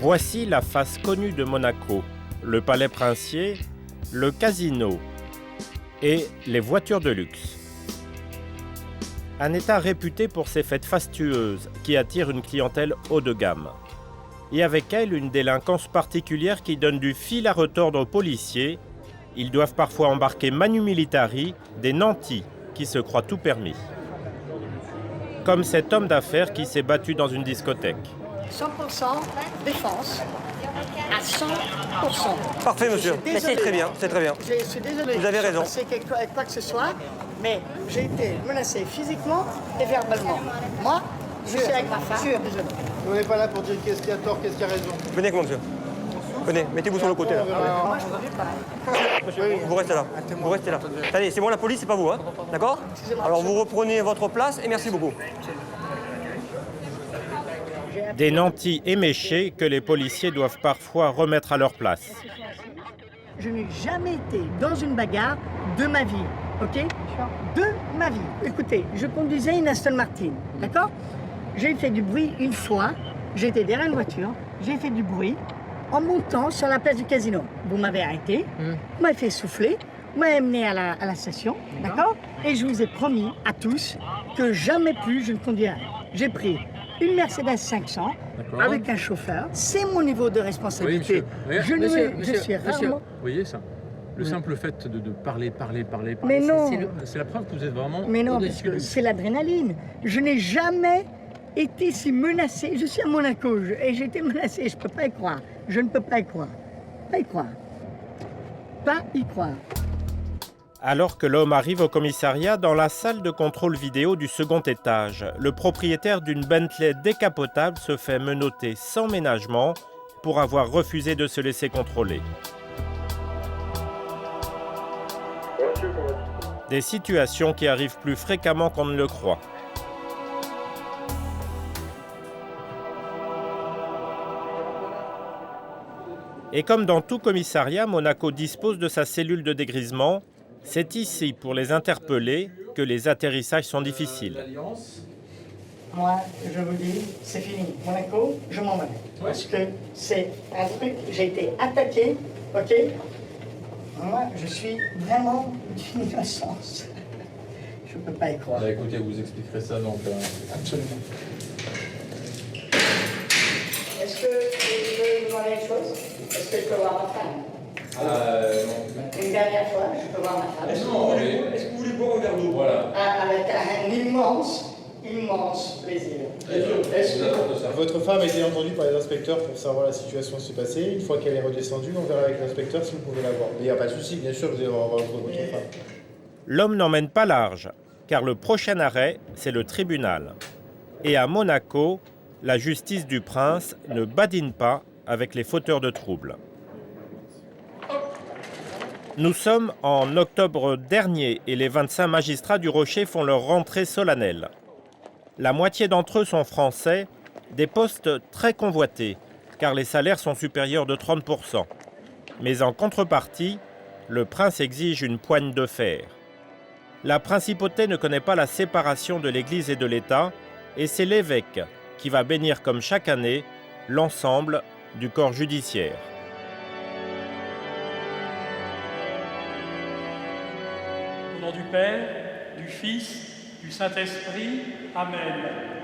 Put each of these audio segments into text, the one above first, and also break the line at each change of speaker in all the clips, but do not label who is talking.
Voici la face connue de Monaco, le palais princier, le casino et les voitures de luxe. Un État réputé pour ses fêtes fastueuses qui attirent une clientèle haut de gamme. Et avec elle, une délinquance particulière qui donne du fil à retordre aux policiers. Ils doivent parfois embarquer manu militari des nantis qui se croient tout permis. Comme cet homme d'affaires qui s'est battu dans une discothèque.
100% défense, à 100%.
Parfait, monsieur. C'est très bien, c'est très bien.
Je suis désolé.
Vous avez raison.
C'est quoi que ce soit, mais j'ai été menacé physiquement et verbalement. Moi, je suis avec ma femme. Désolé.
On n'est pas là pour dire qu'est-ce qui a tort, qu'est-ce qui a raison.
Venez avec moi, monsieur. Venez, mettez-vous sur le côté, là.
Moi, je ne veux pas.
Monsieur, vous restez là. Vous restez là. Allez, c'est moi la police, c'est pas vous, hein. D'accord? Alors, vous reprenez votre place et merci beaucoup.
Des nantis éméchés que les policiers doivent parfois remettre à leur place.
Je n'ai jamais été dans une bagarre de ma vie, ok? De ma vie. Écoutez, je conduisais une Aston Martin, d'accord? J'ai fait du bruit une fois, j'étais derrière une voiture, j'ai fait du bruit en montant sur la place du casino. Vous m'avez arrêté, vous m'avez fait souffler, vous m'avez amené à la station, d'accord? Et je vous ai promis à tous que jamais plus je ne conduirai. J'ai pris une Mercedes 500 avec un chauffeur. C'est mon niveau de responsabilité.
Oui,
Je suis rarement...
Vous voyez ça? Le simple fait de parler,
Mais non.
c'est la preuve que vous êtes vraiment
Mais non, parce que c'est l'adrénaline. Je n'ai jamais été si menacé. Je suis à Monaco et j'ai été menacé. Je ne peux pas y croire. Je ne peux pas y croire. Pas y croire. Pas y croire.
Alors que l'homme arrive au commissariat, dans la salle de contrôle vidéo du second étage, le propriétaire d'une Bentley décapotable se fait menotter sans ménagement pour avoir refusé de se laisser contrôler. Des situations qui arrivent plus fréquemment qu'on ne le croit. Et comme dans tout commissariat, Monaco dispose de sa cellule de dégrisement. C'est ici, pour les interpeller, que les atterrissages sont difficiles.
Moi, je vous dis, c'est fini. Monaco, je m'en vais. Parce que c'est un truc, j'ai été attaqué, ok? Moi, je suis vraiment d'une innocence. Je ne peux pas y croire.
Bah, écoutez, vous expliquerez ça donc.
Absolument. Est-ce que je peux vous demander une chose? Est-ce que je peux voir ma femme?
Non.
Une dernière fois, je peux voir ma femme.
Est-ce que vous voulez boire un verre d'eau? Voilà.
Avec un immense plaisir.
Est-ce que votre femme a été entendue par les inspecteurs pour savoir la situation qui s'est passée? Une fois qu'elle est redescendue, on verra avec l'inspecteur si vous pouvez la voir. Mais il n'y a pas de souci, bien sûr, vous allez voir votre femme.
L'homme n'emmène pas large, car le prochain arrêt, c'est le tribunal. Et à Monaco, la justice du prince ne badine pas avec les fauteurs de troubles. Nous sommes en octobre dernier et les 25 magistrats du Rocher font leur rentrée solennelle. La moitié d'entre eux sont français, des postes très convoités, car les salaires sont supérieurs de 30%. Mais en contrepartie, le prince exige une poigne de fer. La principauté ne connaît pas la séparation de l'Église et de l'État, et c'est l'évêque qui va bénir comme chaque année l'ensemble du corps judiciaire.
Au nom du Père, du Fils, du Saint-Esprit, Amen.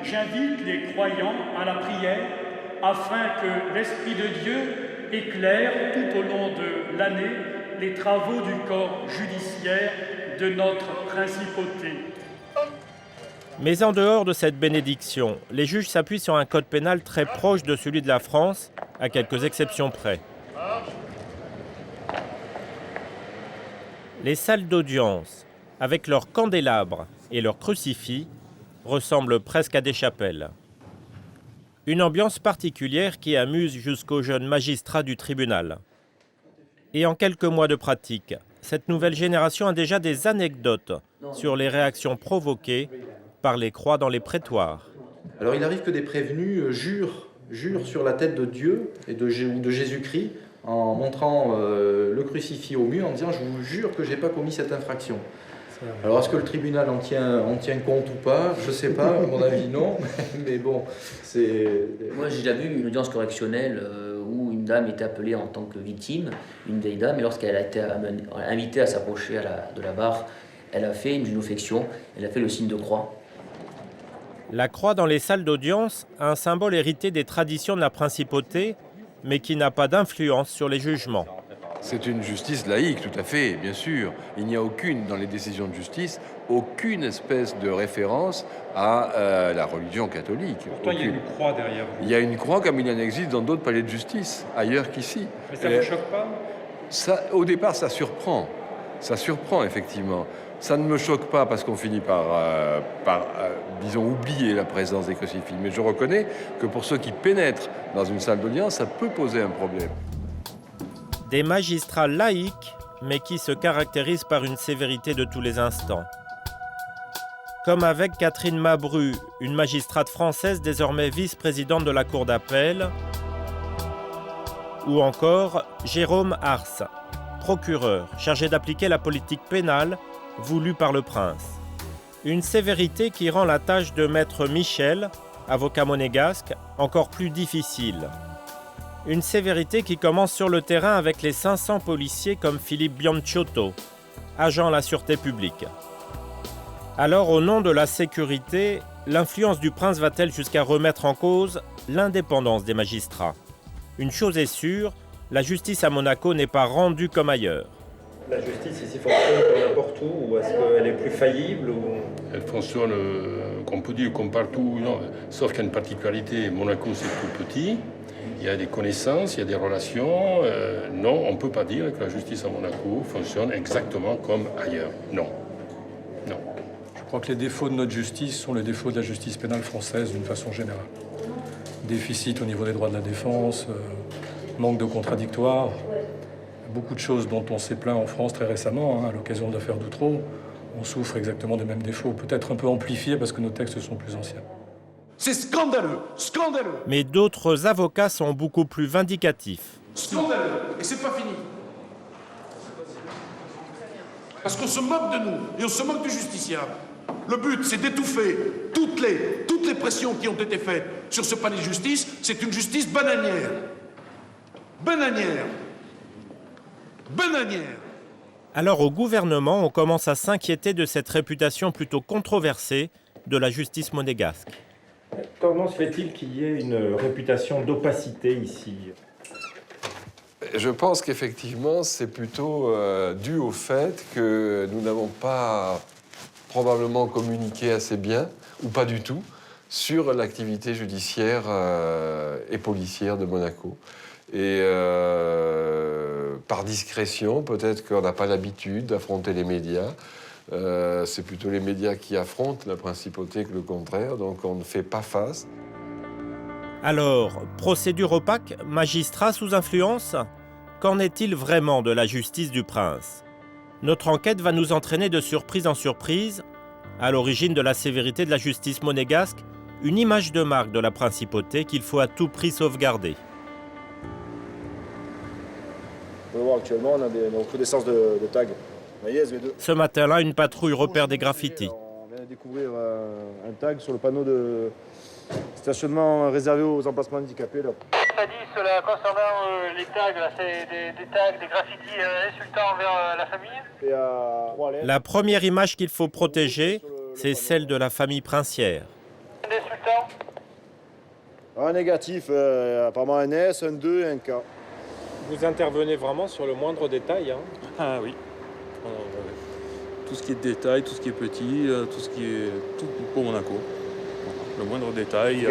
J'invite les croyants à la prière afin que l'Esprit de Dieu éclaire tout au long de l'année les travaux du corps judiciaire de notre principauté.
Mais en dehors de cette bénédiction, les juges s'appuient sur un code pénal très proche de celui de la France, à quelques exceptions près. Les salles d'audience, avec leurs candélabres et leurs crucifix, ressemblent presque à des chapelles. Une ambiance particulière qui amuse jusqu'aux jeunes magistrats du tribunal. Et en quelques mois de pratique, cette nouvelle génération a déjà des anecdotes sur les réactions provoquées par les croix dans les prétoires.
Alors il arrive que des prévenus jurent sur la tête de Dieu et de Jésus-Christ en montrant le crucifix au mur en disant « je vous jure que je n'ai pas commis cette infraction ». Alors, est-ce que le tribunal en tient compte ou pas? Je sais pas, à mon avis, non. Mais bon, c'est...
Moi, j'ai déjà vu une audience correctionnelle où une dame était appelée en tant que victime, une vieille dame, et lorsqu'elle a été invitée à s'approcher de la barre, elle a fait une génuflexion, elle a fait le signe de croix.
La croix dans les salles d'audience, un symbole hérité des traditions de la principauté, mais qui n'a pas d'influence sur les jugements.
C'est une justice laïque, tout à fait, bien sûr. Il n'y a aucune, dans les décisions de justice, aucune espèce de référence à la religion catholique.
Pourtant, il y a une croix derrière vous.
Il y a une croix comme il en existe dans d'autres palais de justice, ailleurs qu'ici.
Mais ça ne vous choque pas?
Ça, au départ, ça surprend. Ça surprend, effectivement. Ça ne me choque pas parce qu'on finit par disons, oublier la présence des crucifix. Mais je reconnais que pour ceux qui pénètrent dans une salle d'audience, ça peut poser un problème.
Des magistrats laïques, mais qui se caractérisent par une sévérité de tous les instants. Comme avec Catherine Mabru, une magistrate française désormais vice-présidente de la Cour d'appel, ou encore Jérôme Ars, procureur chargé d'appliquer la politique pénale voulue par le prince. Une sévérité qui rend la tâche de maître Michel, avocat monégasque, encore plus difficile. Une sévérité qui commence sur le terrain avec les 500 policiers comme Philippe Bianciotto, agent à la sûreté publique. Alors, au nom de la sécurité, l'influence du prince va-t-elle jusqu'à remettre en cause l'indépendance des magistrats? Une chose est sûre, la justice à Monaco n'est pas rendue comme ailleurs. La justice ici fonctionne comme n'importe où, ou est-ce qu'elle est plus faillible ou...
Elle fonctionne, qu'on peut dire, comme partout, non, sauf qu'il y a une particularité. Monaco, c'est tout petit. Il y a des connaissances, il y a des relations. Non, on ne peut pas dire que la justice à Monaco fonctionne exactement comme ailleurs. Non. Non.
Je crois que les défauts de notre justice sont les défauts de la justice pénale française d'une façon générale. Déficit au niveau des droits de la défense, manque de contradictoire. Beaucoup de choses dont on s'est plaint en France très récemment, à l'occasion de l'affaire Doutreau, on souffre exactement des mêmes défauts, peut-être un peu amplifiés parce que nos textes sont plus anciens.
C'est scandaleux, scandaleux.
Mais d'autres avocats sont beaucoup plus vindicatifs.
Scandaleux, et c'est pas fini. Parce qu'on se moque de nous, et on se moque du justiciable. Le but, c'est d'étouffer toutes les pressions qui ont été faites sur ce palais de justice. C'est une justice bananière. Bananière. Bananière.
Alors au gouvernement, on commence à s'inquiéter de cette réputation plutôt controversée de la justice monégasque.
Comment se fait-il qu'il y ait une réputation d'opacité ici?
Je pense qu'effectivement, c'est plutôt dû au fait que nous n'avons pas probablement communiqué assez bien, ou pas du tout, sur l'activité judiciaire et policière de Monaco. Et par discrétion, peut-être qu'on n'a pas l'habitude d'affronter les médias. C'est plutôt les médias qui affrontent la principauté que le contraire, donc on ne fait pas face.
Alors, procédure opaque, magistrat sous influence? Qu'en est-il vraiment de la justice du prince? Notre enquête va nous entraîner de surprise en surprise. À l'origine de la sévérité de la justice monégasque, une image de marque de la principauté qu'il faut à tout prix sauvegarder.
On peut voir actuellement, on a des recrudescences de tags.
Ce matin-là, une patrouille repère des graffitis.
On vient de découvrir un tag sur le panneau de stationnement réservé aux emplacements handicapés. Là.
Ça dit cela concernant les tags, là, c'est des tags, des graffitis insultants envers la famille.
La première image qu'il faut protéger, c'est celle de la famille princière.
Insultants.
Un négatif, apparemment un S, un 2 et un K.
Vous intervenez vraiment sur le moindre détail, hein?
Ah oui. Tout ce qui est détail, tout ce qui est petit, tout ce qui est tout pour Monaco. Le moindre détail.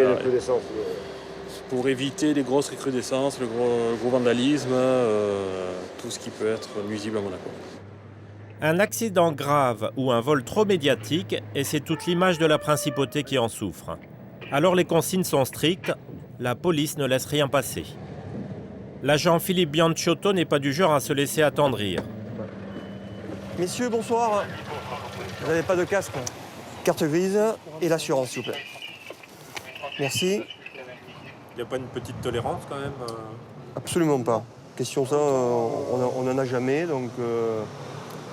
Pour éviter les grosses recrudescences, le gros vandalisme, tout ce qui peut être nuisible à Monaco.
Un accident grave ou un vol trop médiatique, et c'est toute l'image de la principauté qui en souffre. Alors les consignes sont strictes, la police ne laisse rien passer. L'agent Philippe Bianciotto n'est pas du genre à se laisser attendrir.
Messieurs, bonsoir. Vous n'avez pas de casque? Carte grise et l'assurance, s'il vous plaît. Merci.
Il n'y a pas une petite tolérance quand même
Absolument pas. Question ça, on n'en a jamais, donc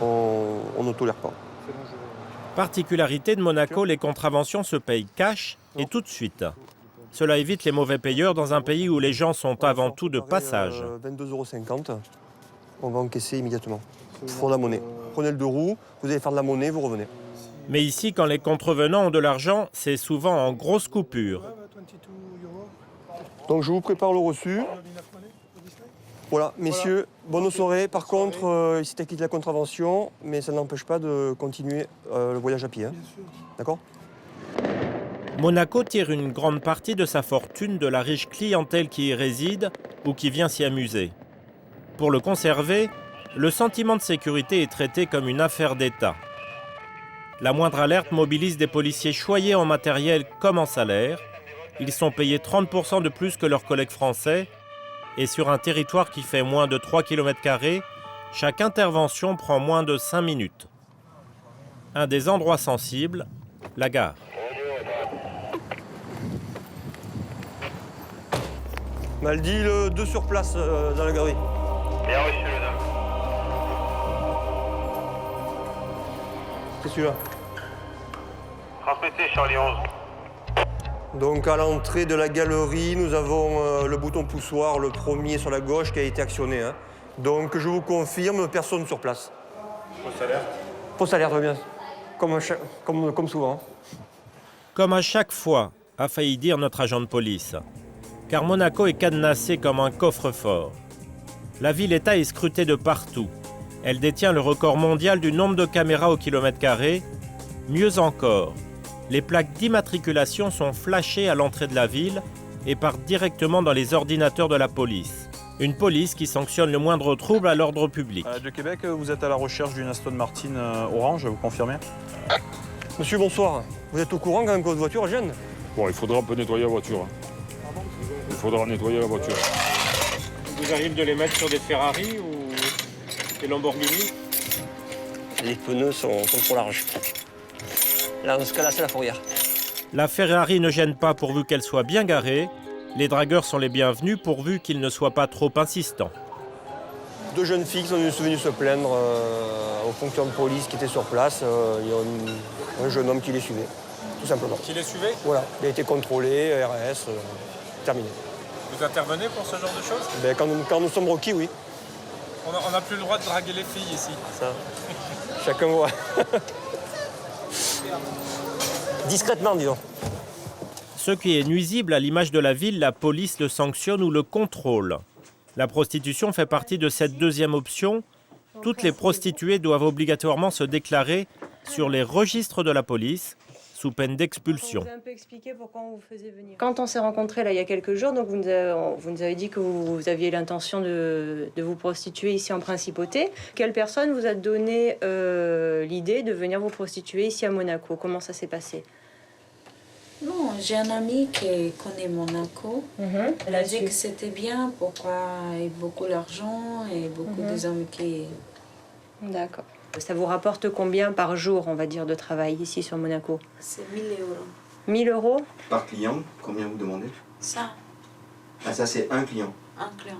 on ne tolère pas.
Particularité de Monaco, les contraventions se payent cash et tout de suite. Cela évite les mauvais payeurs dans un pays où les gens sont avant tout de passage.
22,50 €, on va encaisser immédiatement. Pour la monnaie. Prenez le 2 roues, vous allez faire de la monnaie, vous revenez.
Mais ici, quand les contrevenants ont de l'argent, c'est souvent en grosses coupures.
Donc je vous prépare le reçu. Voilà, messieurs, bonne soirée. Par contre, ici t'as quitté la contravention, mais ça n'empêche pas de continuer le voyage à pied. Hein. D'accord ?
Monaco tire une grande partie de sa fortune de la riche clientèle qui y réside ou qui vient s'y amuser. Pour le conserver, le sentiment de sécurité est traité comme une affaire d'État. La moindre alerte mobilise des policiers choyés en matériel comme en salaire. Ils sont payés 30% de plus que leurs collègues français. Et sur un territoire qui fait moins de 3 km², chaque intervention prend moins de 5 minutes. Un des endroits sensibles, la gare.
Mal dit, le 2 sur place dans la galerie.
Bien reçu, madame.
C'est celui-là.
Transmettez Charlie 11.
Donc à l'entrée de la galerie, nous avons le bouton poussoir, le premier sur la gauche, qui a été actionné. Hein. Donc je vous confirme, personne sur place.
Poste alerte.
Poste alerte, bien. Comme souvent.
Comme à chaque fois, a failli dire notre agent de police. Car Monaco est cadenassé comme un coffre-fort. La ville-État est scrutée de partout. Elle détient le record mondial du nombre de caméras au km². Mieux encore, les plaques d'immatriculation sont flashées à l'entrée de la ville et partent directement dans les ordinateurs de la police. Une police qui sanctionne le moindre trouble à l'ordre public.
De Québec, vous êtes à la recherche d'une Aston Martin orange, vous confirmez?
Monsieur, bonsoir. Vous êtes au courant quand même que votre voiture gêne?
Bon, il faudra un peu nettoyer la voiture. Il faudra nettoyer la voiture.
Il vous arrive de les mettre sur des Ferrari ou des Lamborghini?
Les pneus sont trop larges. Là, dans ce cas-là, c'est la fourrière.
La Ferrari ne gêne pas pourvu qu'elle soit bien garée. Les dragueurs sont les bienvenus pourvu qu'ils ne soient pas trop insistants.
2 jeunes filles qui sont venues se plaindre aux fonctions de police qui étaient sur place. Il y a un jeune homme qui les suivait, tout simplement.
Qui les suivait?
Voilà, il a été contrôlé, RS, terminé.
Vous intervenez pour ce genre de choses?
Ben, quand nous sommes requis, oui.
On n'a plus le droit de draguer les filles ici.
Ça, chacun voit. Discrètement, disons.
Ce qui est nuisible à l'image de la ville, la police le sanctionne ou le contrôle. La prostitution fait partie de cette deuxième option. Toutes les prostituées doivent obligatoirement se déclarer sur les registres de la police, sous peine d'expulsion.
Vous avez un peu expliqué pourquoi on vous faisait venir. Quand on s'est rencontrés là, il y a quelques jours, donc vous nous avez dit que vous aviez l'intention de vous prostituer ici en principauté. Quelle personne vous a donné l'idée de venir vous prostituer ici à Monaco? Comment ça s'est passé?
Non, j'ai un ami qui connaît Monaco. Elle a dit que c'était bien, pourquoi il y a beaucoup d'argent et beaucoup des hommes qui...
D'accord. Ça vous rapporte combien par jour, on va dire, de travail ici sur Monaco?
C'est 1 000 €.
1 000 €?
Par client, combien vous demandez?
Ça.
Ah, ça c'est un client.
Un client.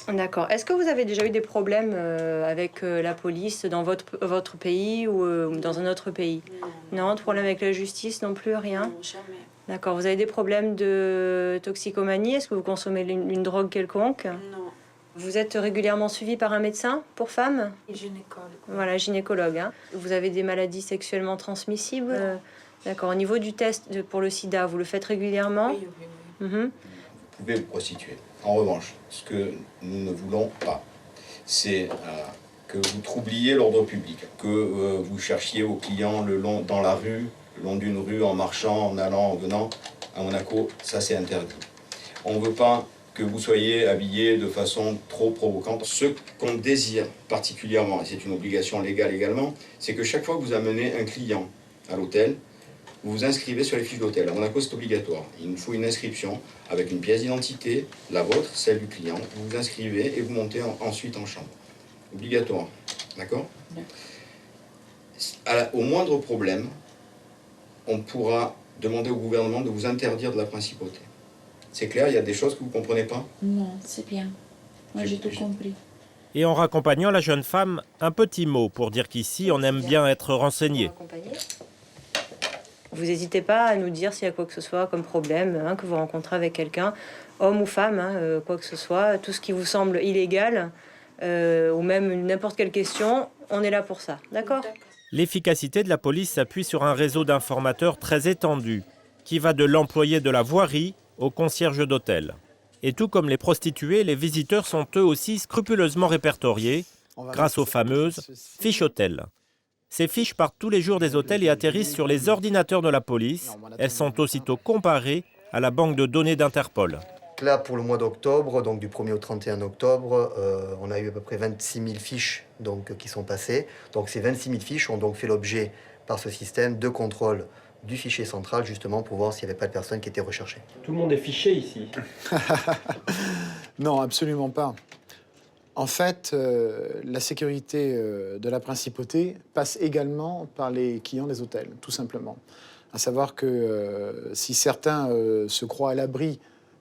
D'accord. Est-ce que vous avez déjà eu des problèmes avec la police dans votre pays ou dans un autre pays? Non, de problème avec la justice non plus, rien?
Non, jamais.
D'accord. Vous avez des problèmes de toxicomanie? Est-ce que vous consommez une drogue quelconque?
Non.
Vous êtes régulièrement suivi par un médecin pour femmes?
Gynécologue.
Voilà, gynécologue. Hein. Vous avez des maladies sexuellement transmissibles? D'accord. Au niveau du test pour le sida, vous le faites régulièrement?
Oui, oui, oui.
Vous pouvez vous prostituer. En revanche, ce que nous ne voulons pas, c'est que vous troubliez l'ordre public, que vous cherchiez aux clients dans la rue, le long d'une rue, en marchant, en allant, en venant. À Monaco, ça c'est interdit. On ne veut pas que vous soyez habillés de façon trop provocante. Ce qu'on désire particulièrement, et c'est une obligation légale également, c'est que chaque fois que vous amenez un client à l'hôtel, vous vous inscrivez sur les fiches d'hôtel. À Monaco, c'est obligatoire. Il nous faut une inscription avec une pièce d'identité, la vôtre, celle du client. Vous vous inscrivez et vous montez ensuite en chambre. Obligatoire. D'accord ? Au moindre problème, on pourra demander au gouvernement de vous interdire de la principauté. C'est clair, il y a des choses que vous ne comprenez pas?
Non, c'est bien. Moi, j'ai tout compris.
Et en raccompagnant la jeune femme, un petit mot pour dire qu'ici, on aime bien être renseigné.
Vous n'hésitez pas à nous dire s'il y a quoi que ce soit comme problème que vous rencontrez avec quelqu'un, homme ou femme, quoi que ce soit, tout ce qui vous semble illégal, ou même n'importe quelle question, on est là pour ça, d'accord ?
L'efficacité de la police s'appuie sur un réseau d'informateurs très étendu, qui va de l'employé de la voirie au concierge d'hôtel. Et tout comme les prostituées, les visiteurs sont eux aussi scrupuleusement répertoriés grâce aux fameuses fiches hôtels. Ces fiches partent tous les jours des hôtels et atterrissent sur les ordinateurs de la police. Elles sont aussitôt comparées à la banque de données d'Interpol.
Là, pour le mois d'octobre, donc du 1er au 31 octobre, on a eu à peu près 26 000 fiches qui sont passées. Donc ces 26 000 fiches ont donc fait l'objet par ce système de contrôle du fichier central, justement pour voir s'il n'y avait pas de personnes qui étaient recherchées.
Tout le monde est fiché ici.
Non, absolument pas. En fait, la sécurité de la principauté passe également par les clients des hôtels, tout simplement. À savoir que si certains se croient à l'abri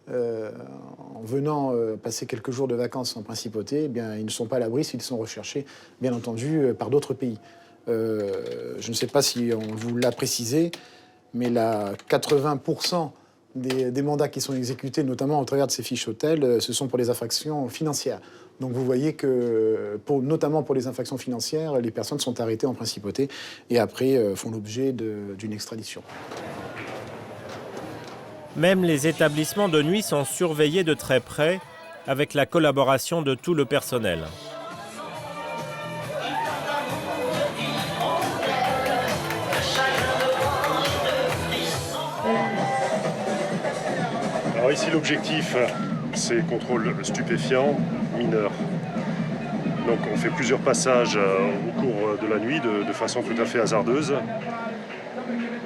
en venant passer quelques jours de vacances en principauté, eh bien, ils ne sont pas à l'abri s'ils sont recherchés, bien entendu, par d'autres pays. Je ne sais pas si on vous l'a précisé, mais 80% des mandats qui sont exécutés, notamment au travers de ces fiches hôtels, ce sont pour les infractions financières. Donc vous voyez que, notamment pour les infractions financières, les personnes sont arrêtées en principauté et après font l'objet d'une extradition.
Même les établissements de nuit sont surveillés de très près avec la collaboration de tout le personnel.
Alors ici l'objectif, c'est contrôle stupéfiant mineur. Donc on fait plusieurs passages au cours de la nuit de façon tout à fait hasardeuse.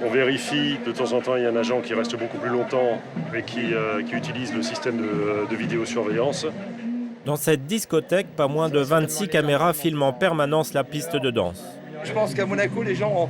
On vérifie, de temps en temps, il y a un agent qui reste beaucoup plus longtemps et qui utilise le système de vidéosurveillance.
Dans cette discothèque, pas moins de 26 caméras filment en permanence la piste de danse.
Je pense qu'à Monaco, les gens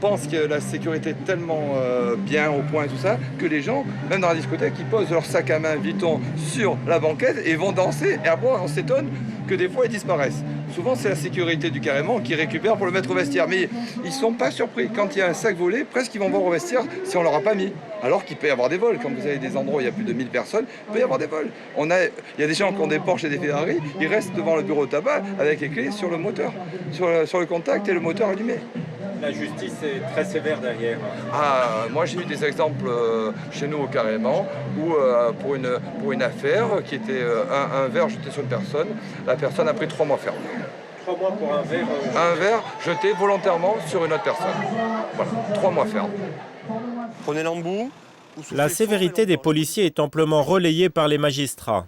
pensent que la sécurité est tellement bien au point et tout ça, que les gens, même dans la discothèque, ils posent leur sac à main Vuitton sur la banquette et vont danser. Et après, on s'étonne que des fois, ils disparaissent. Souvent, c'est la sécurité du carrément qui récupère pour le mettre au vestiaire. Mais ils ne sont pas surpris. Quand il y a un sac volé, presque ils vont voir au vestiaire si on ne leur a pas mis. Alors qu'il peut y avoir des vols. Quand vous avez des endroits où il y a plus de 1000 personnes, il peut y avoir des vols. Il y a des gens qui ont des Porsche et des Ferrari, ils restent devant le bureau de tabac avec les clés sur le moteur, sur le contact et le moteur allumé.
La justice est très sévère derrière.
Moi j'ai eu des exemples chez nous au carrément où pour une affaire qui était un verre jeté sur une personne, la personne a pris 3 mois ferme.
3 mois pour un verre
Un verre jeté volontairement sur une autre personne. Voilà, 3 mois ferme.
Prenez l'embout.
La sévérité des policiers est amplement relayée par les magistrats.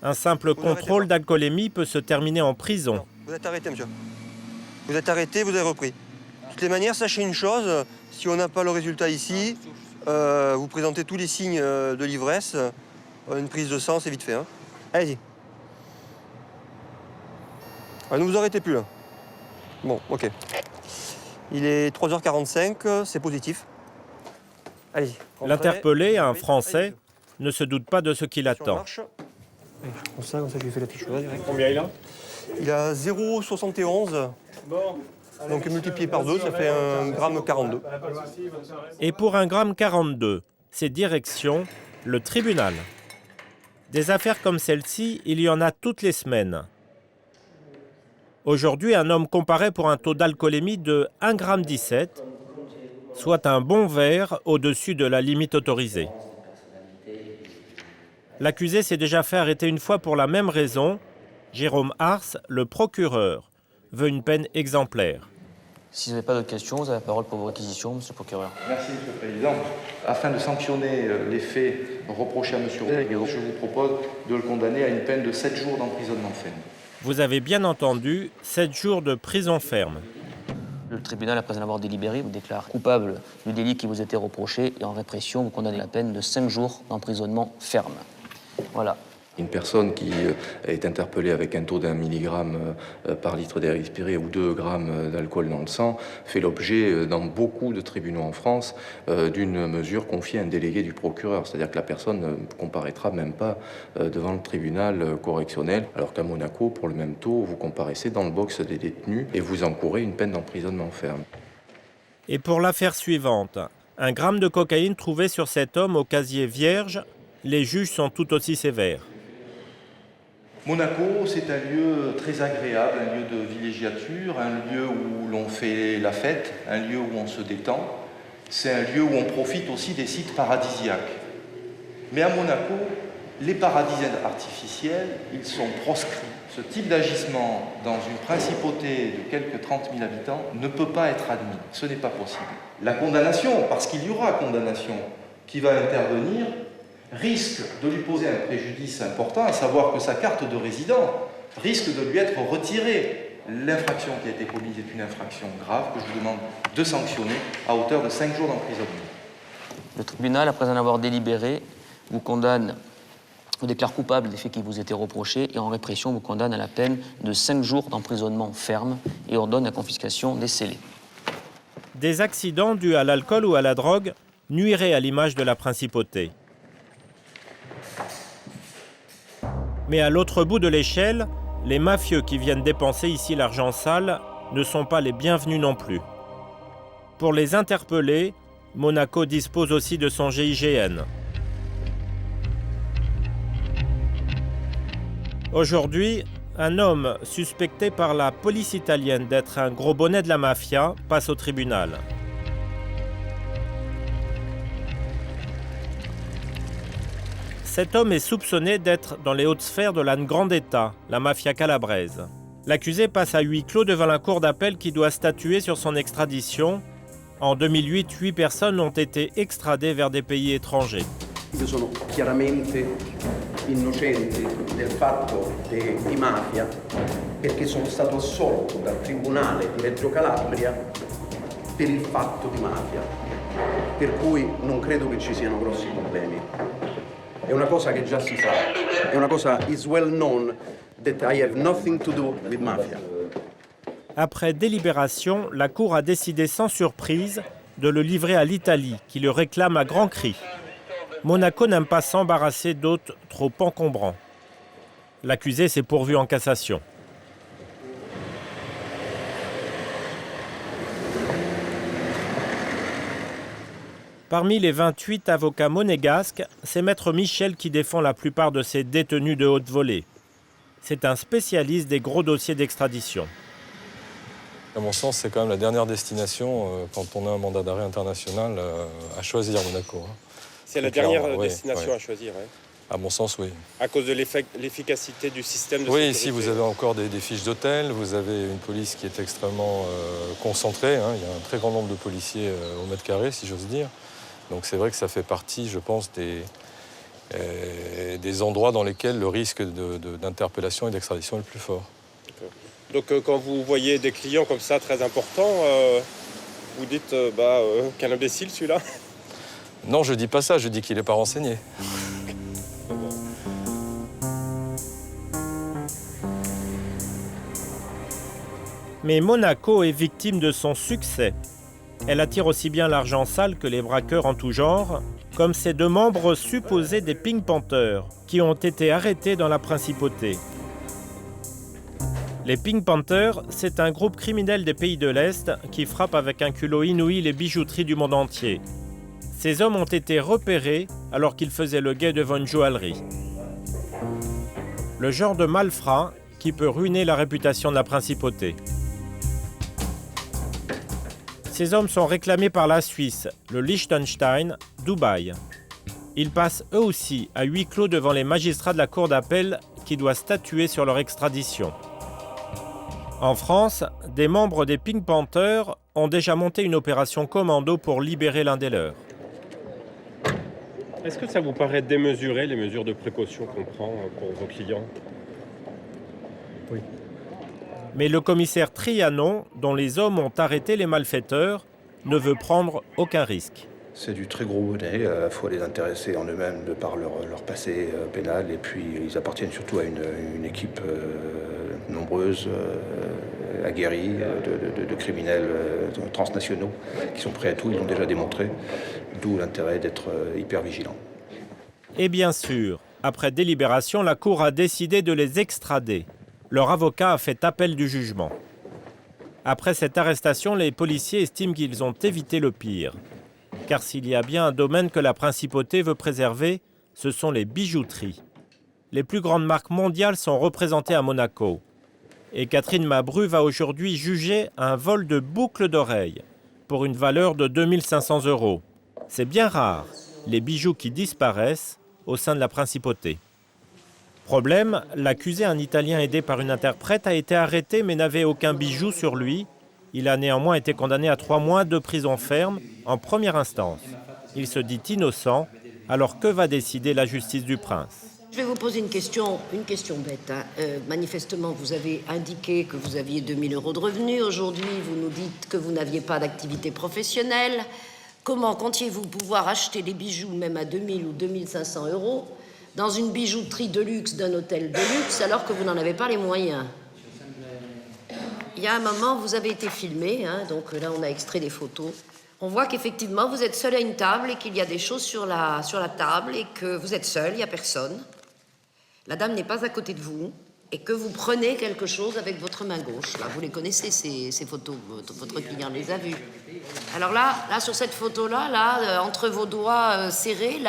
Un simple contrôle d'alcoolémie peut se terminer en prison.
Vous êtes arrêté, monsieur. Vous êtes arrêté, vous avez repris. De toutes les manières, sachez une chose, si on n'a pas le résultat ici, vous présentez tous les signes de l'ivresse, une prise de sang, c'est vite fait. Hein. Allez-y. Ne vous arrêtez plus, là. Bon, ok. Il est 3h45, c'est positif. Allez-y.
L'interpellé, un Français, ne se doute pas de ce qu'il attend.
Comme ça, je lui fais la fiche.
Combien il a ?
Il a 0,71. Donc multiplié par 2, ça fait 1,42 g.
Et pour 1,42 g, c'est direction le tribunal. Des affaires comme celle-ci, il y en a toutes les semaines. Aujourd'hui, un homme comparaît pour un taux d'alcoolémie de 1,17 g, soit un bon verre au-dessus de la limite autorisée. L'accusé s'est déjà fait arrêter une fois pour la même raison. Jérôme Ars, le procureur, veut une peine exemplaire.
Si vous n'avez pas d'autres questions, vous avez la parole pour vos réquisitions, monsieur le procureur.
Merci, monsieur le président. Afin de sanctionner les faits reprochés à monsieur Rodrigo, je vous propose de le condamner à une peine de 7 jours d'emprisonnement ferme.
Vous avez bien entendu, 7 jours de prison ferme.
Le tribunal, après en avoir délibéré, vous déclare coupable du délit qui vous était reproché et en répression, vous condamnez la peine de 5 jours d'emprisonnement ferme. Voilà.
Une personne qui est interpellée avec un taux d'1 milligramme par litre d'air expiré ou 2 grammes d'alcool dans le sang fait l'objet, dans beaucoup de tribunaux en France, d'une mesure confiée à un délégué du procureur. C'est-à-dire que la personne ne comparaîtra même pas devant le tribunal correctionnel, alors qu'à Monaco, pour le même taux, vous comparaissez dans le box des détenus et vous encourez une peine d'emprisonnement ferme.
Et pour l'affaire suivante, 1 gramme de cocaïne trouvé sur cet homme au casier vierge, les juges sont tout aussi sévères.
Monaco, c'est un lieu très agréable, un lieu de villégiature, un lieu où l'on fait la fête, un lieu où on se détend. C'est un lieu où on profite aussi des sites paradisiaques. Mais à Monaco, les paradis artificiels, ils sont proscrits. Ce type d'agissement dans une principauté de quelques 30 000 habitants ne peut pas être admis. Ce n'est pas possible. La condamnation, parce qu'il y aura condamnation qui va intervenir, risque de lui poser un préjudice important, à savoir que sa carte de résident risque de lui être retirée. L'infraction qui a été commise est une infraction grave que je vous demande de sanctionner à hauteur de 5 jours d'emprisonnement.
Le tribunal, après en avoir délibéré, vous condamne, vous déclare coupable des faits qui vous étaient reprochés et en répression vous condamne à la peine de 5 jours d'emprisonnement ferme et ordonne la confiscation des scellés.
Des accidents dus à l'alcool ou à la drogue nuiraient à l'image de la principauté. Mais à l'autre bout de l'échelle, les mafieux qui viennent dépenser ici l'argent sale ne sont pas les bienvenus non plus. Pour les interpeller, Monaco dispose aussi de son GIGN. Aujourd'hui, un homme suspecté par la police italienne d'être un gros bonnet de la mafia passe au tribunal. Cet homme est soupçonné d'être dans les hautes sphères de la Ndrangheta, la mafia calabraise. L'accusé passe à huis clos devant la cour d'appel qui doit statuer sur son extradition. En 2008, 8 personnes ont été extradées vers des pays étrangers.
Io sono chiaramente innocente del fatto di mafia perché sono stato assolto dal Tribunale di Reggio Calabria per il fatto di mafia, per cui non credo che ci siano grossi problemi. È una cosa che già si sa, è una cosa is well known that I have nothing to do with mafia.
Après délibération, la Cour a décidé sans surprise de le livrer à l'Italie, qui le réclame à grands cris. Monaco n'aime pas s'embarrasser d'hôtes trop encombrants. L'accusé s'est pourvu en cassation. Parmi les 28 avocats monégasques, c'est Maître Michel qui défend la plupart de ces détenus de haute volée. C'est un spécialiste des gros dossiers d'extradition.
À mon sens, c'est quand même la dernière destination quand on a un mandat d'arrêt international à choisir Monaco.
C'est la dernière destination à choisir. Hein.
À mon sens, oui.
À cause de l'efficacité du système de
sécurité.
Oui,
ici, vous avez encore des fiches d'hôtel, vous avez une police qui est extrêmement concentrée. Hein. Il y a un très grand nombre de policiers au mètre carré, si j'ose dire. Donc c'est vrai que ça fait partie, je pense, des endroits dans lesquels le risque d'interpellation et d'extradition est le plus fort.
Donc quand vous voyez des clients comme ça très importants, vous dites quel imbécile celui-là.
Non, je dis pas ça, je dis qu'il n'est pas renseigné.
Mais Monaco est victime de son succès. Elle attire aussi bien l'argent sale que les braqueurs en tout genre, comme ces 2 membres supposés des Pink Panthers, qui ont été arrêtés dans la principauté. Les Pink Panthers, c'est un groupe criminel des pays de l'Est qui frappe avec un culot inouï les bijouteries du monde entier. Ces hommes ont été repérés alors qu'ils faisaient le guet devant une joaillerie. Le genre de malfrat qui peut ruiner la réputation de la principauté. Ces hommes sont réclamés par la Suisse, le Liechtenstein, Dubaï. Ils passent eux aussi à huis clos devant les magistrats de la cour d'appel qui doit statuer sur leur extradition. En France, des membres des Pink Panthers ont déjà monté une opération commando pour libérer l'un des leurs.
Est-ce que ça vous paraît démesuré, les mesures de précaution qu'on prend pour vos clients?
Oui. Mais le commissaire Trianon, dont les hommes ont arrêté les malfaiteurs, ne veut prendre aucun risque.
C'est du très gros bonnet, il faut les intéresser en eux-mêmes de par leur passé pénal, et puis ils appartiennent surtout à une équipe nombreuse, aguerrie, de criminels transnationaux qui sont prêts à tout, ils l'ont déjà démontré, d'où l'intérêt d'être hyper vigilant.
Et bien sûr, après délibération, la Cour a décidé de les extrader. Leur avocat a fait appel du jugement. Après cette arrestation, les policiers estiment qu'ils ont évité le pire. Car s'il y a bien un domaine que la principauté veut préserver, ce sont les bijouteries. Les plus grandes marques mondiales sont représentées à Monaco. Et Catherine Mabru va aujourd'hui juger un vol de boucles d'oreilles pour une valeur de 2 500 €. C'est bien rare, les bijoux qui disparaissent au sein de la principauté. Problème, l'accusé, un Italien aidé par une interprète, a été arrêté mais n'avait aucun bijou sur lui. Il a néanmoins été condamné à 3 mois de prison ferme en première instance. Il se dit innocent, alors que va décider la justice du prince ?
Je vais vous poser une question bête. Manifestement, vous avez indiqué que vous aviez 2 000 € de revenus. Aujourd'hui, vous nous dites que vous n'aviez pas d'activité professionnelle. Comment comptiez-vous pouvoir acheter des bijoux, même à 2 000 ou 2 500 €, dans une bijouterie de luxe d'un hôtel de luxe, alors que vous n'en avez pas les moyens ? Il y a un moment, vous avez été filmé, donc là, on a extrait des photos. On voit qu'effectivement, vous êtes seul à une table et qu'il y a des choses sur la table et que vous êtes seul, il n'y a personne. La dame n'est pas à côté de vous et que vous prenez quelque chose avec votre main gauche. Là, vous les connaissez, ces photos, votre client les a vues. Alors là, sur cette photo-là, entre vos doigts serrés,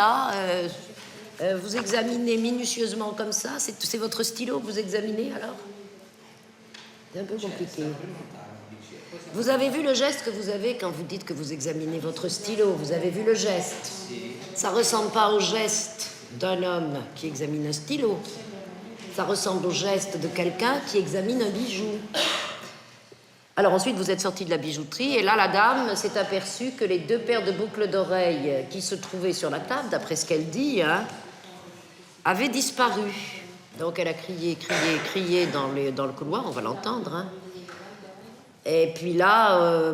vous examinez minutieusement comme ça. C'est votre stylo que vous examinez, alors ? C'est un peu compliqué. Vous avez vu le geste que vous avez quand vous dites que vous examinez votre stylo. Vous avez vu le geste. Ça ne ressemble pas au geste d'un homme qui examine un stylo. Ça ressemble au geste de quelqu'un qui examine un bijou. Alors ensuite, vous êtes sorti de la bijouterie et là, la dame s'est aperçue que les 2 paires de boucles d'oreilles qui se trouvaient sur la table, d'après ce qu'elle dit, avaient disparu. Donc elle a crié dans le couloir, on va l'entendre. Et puis là,